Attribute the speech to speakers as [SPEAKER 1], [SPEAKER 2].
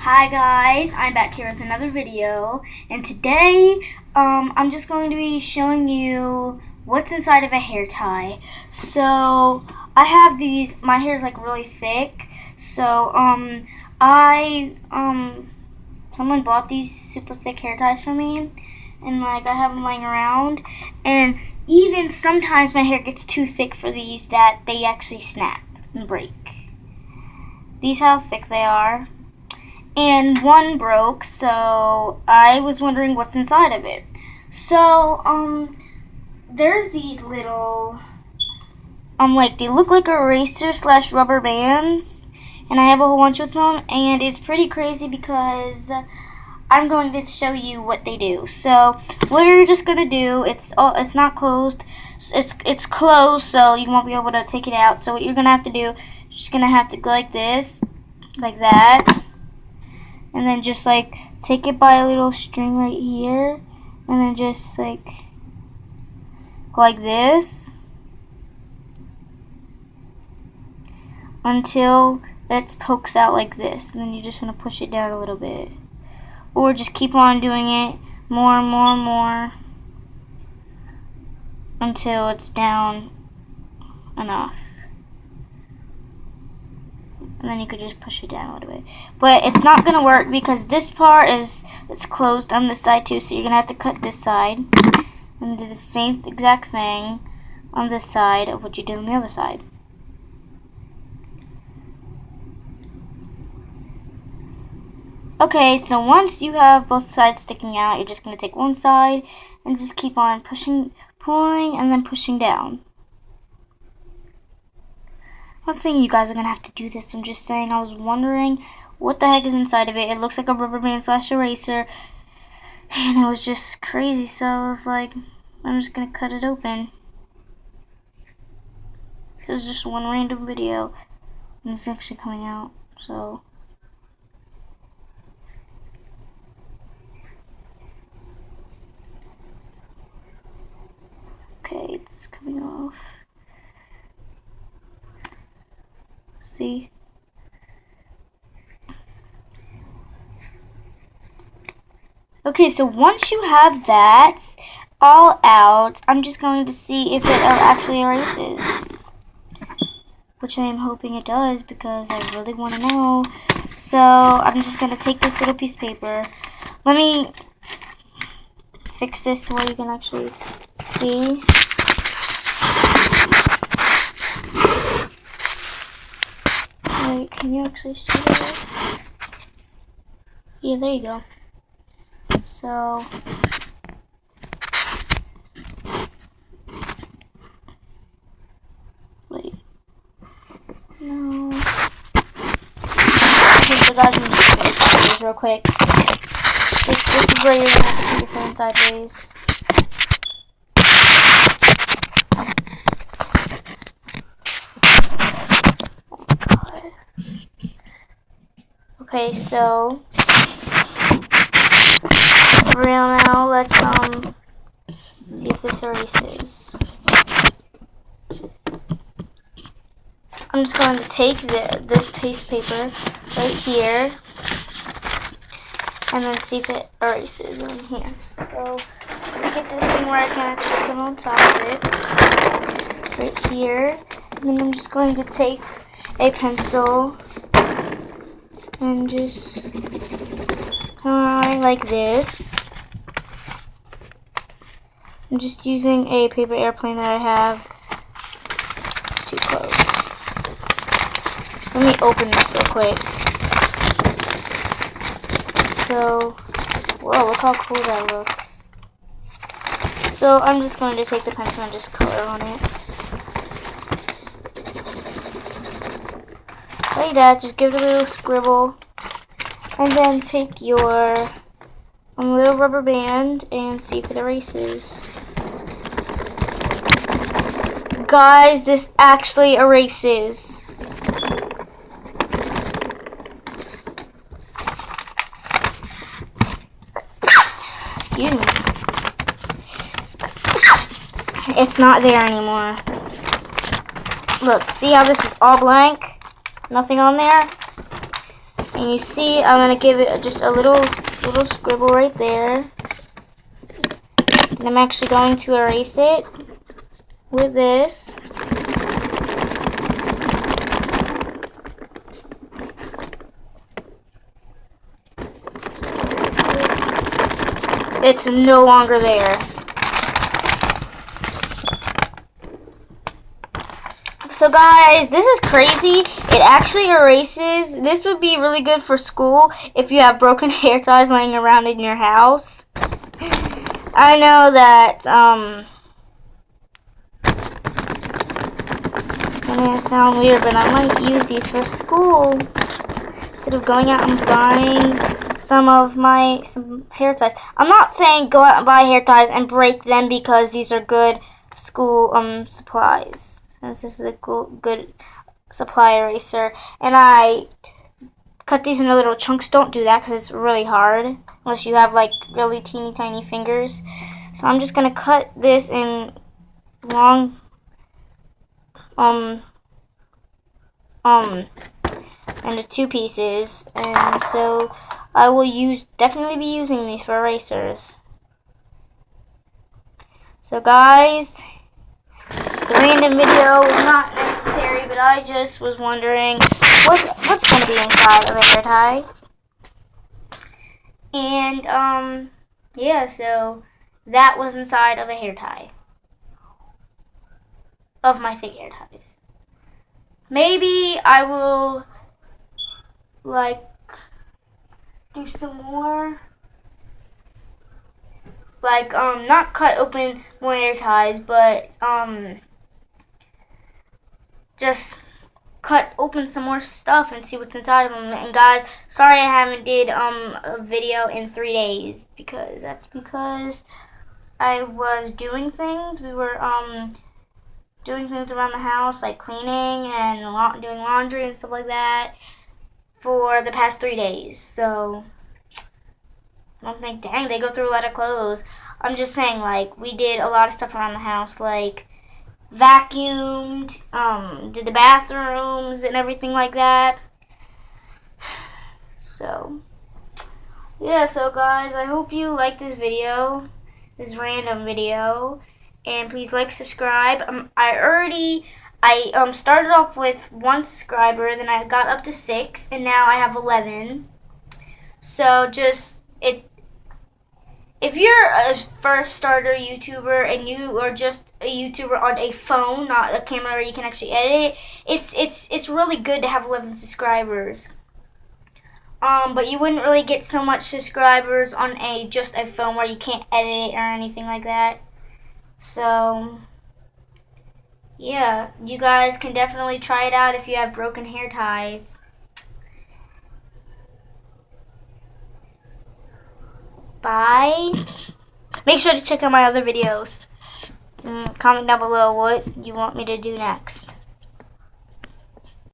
[SPEAKER 1] Hi guys, I'm back here with another video, and today I'm just going to be showing you what's inside of a hair tie. So I have these, my hair is like really thick, so someone bought these super thick hair ties for me, and like I have them laying around, and even sometimes my hair gets too thick for these that they actually snap and break. These how thick they are. And one broke, so I was wondering what's inside of it. So, there's these little, like, they look like eraser / rubber bands, and I have a whole bunch of them, and it's pretty crazy because I'm going to show you what they do. So, what you're just gonna do, it's not closed, it's closed, so you won't be able to take it out. So what you're gonna have to do, you're just gonna have to go like this, like that. And then just like take it by a little string right here, and then just like go like this until it pokes out like this, and then you just want to push it down a little bit, or just keep on doing it more and more and more until it's down enough. And then you could just push it down a little bit. But it's not going to work because this part it's closed on this side too. So you're going to have to cut this side and do the same exact thing on this side of what you did on the other side. Okay, so once you have both sides sticking out, you're just going to take one side and just keep on pulling, and then pushing down. I'm not saying you guys are going to have to do this. I'm just saying I was wondering what the heck is inside of it. It looks like a rubber band / eraser. And it was just crazy. So I was like, I'm just going to cut it open. This is just one random video. And it's actually coming out. So. Okay, it's coming off. See? Okay, so once you have that all out, I'm just going to see if it actually erases. Which I am hoping it does because I really want to know. So I'm just going to take this little piece of paper. Let me fix this so you can actually see. Wait, can you actually see that? Yeah, there you go. So, wait, no. Okay, so guys, I'm just gonna do this real quick. This is where you're gonna have to put your phone sideways. Okay, so for real now, let's see if this erases. I'm just going to take this piece of paper right here and then see if it erases in here. So let me get this thing where I can actually put on top of it right here, and then I'm just going to take a pencil and just like this. I'm just using a paper airplane that I have. It's too close. Let me open this real quick. So, whoa, look how cool that looks. So I'm just going to take the pencil and just color on it. Like that, just give it a little scribble. And then take your little rubber band and see if it erases. Guys, this actually erases. Excuse me. It's not there anymore. Look, see how this is all blank? Nothing on there? And you see, I'm gonna give it just a little scribble right there. And I'm actually going to erase it with this. It's no longer there. So guys, this is crazy. It actually erases. This would be really good for school if you have broken hair ties laying around in your house. I know that it's gonna sound weird, but I might use these for school instead of going out and buying some hair ties. I'm not saying go out and buy hair ties and break them because these are good school supplies. Since this is a good supply eraser, and I cut these into little chunks. Don't do that because it's really hard unless you have like really teeny tiny fingers. So I'm just gonna cut this in long into 2 pieces, and so I will definitely be using these for erasers. So guys, the random video was not necessary, but I just was wondering what's going to be inside of a hair tie. And, yeah, so that was inside of a hair tie. Of my fake hair ties. Maybe I will, like, do some more. Like, not cut open more hair ties, but, just cut open some more stuff and see what's inside of them. And guys, sorry I haven't did a video in 3 days because I was doing things. We were doing things around the house like cleaning and doing laundry and stuff like that for the past 3 days. So I don't think, dang, they go through a lot of clothes. I'm just saying, like, we did a lot of stuff around the house, like vacuumed, did the bathrooms and everything like that. So, yeah, so guys, I hope you like this video, this random video, and please like, subscribe. I started off with 1 subscriber, then I got up to 6, and now I have 11. So if you're a first starter YouTuber and you are just a YouTuber on a phone, not a camera where you can actually edit it, it's really good to have 11 subscribers. But you wouldn't really get so much subscribers on just a phone where you can't edit it or anything like that. So yeah, you guys can definitely try it out if you have broken hair ties. Bye. Make sure to check out my other videos. Comment down below what you want me to do next.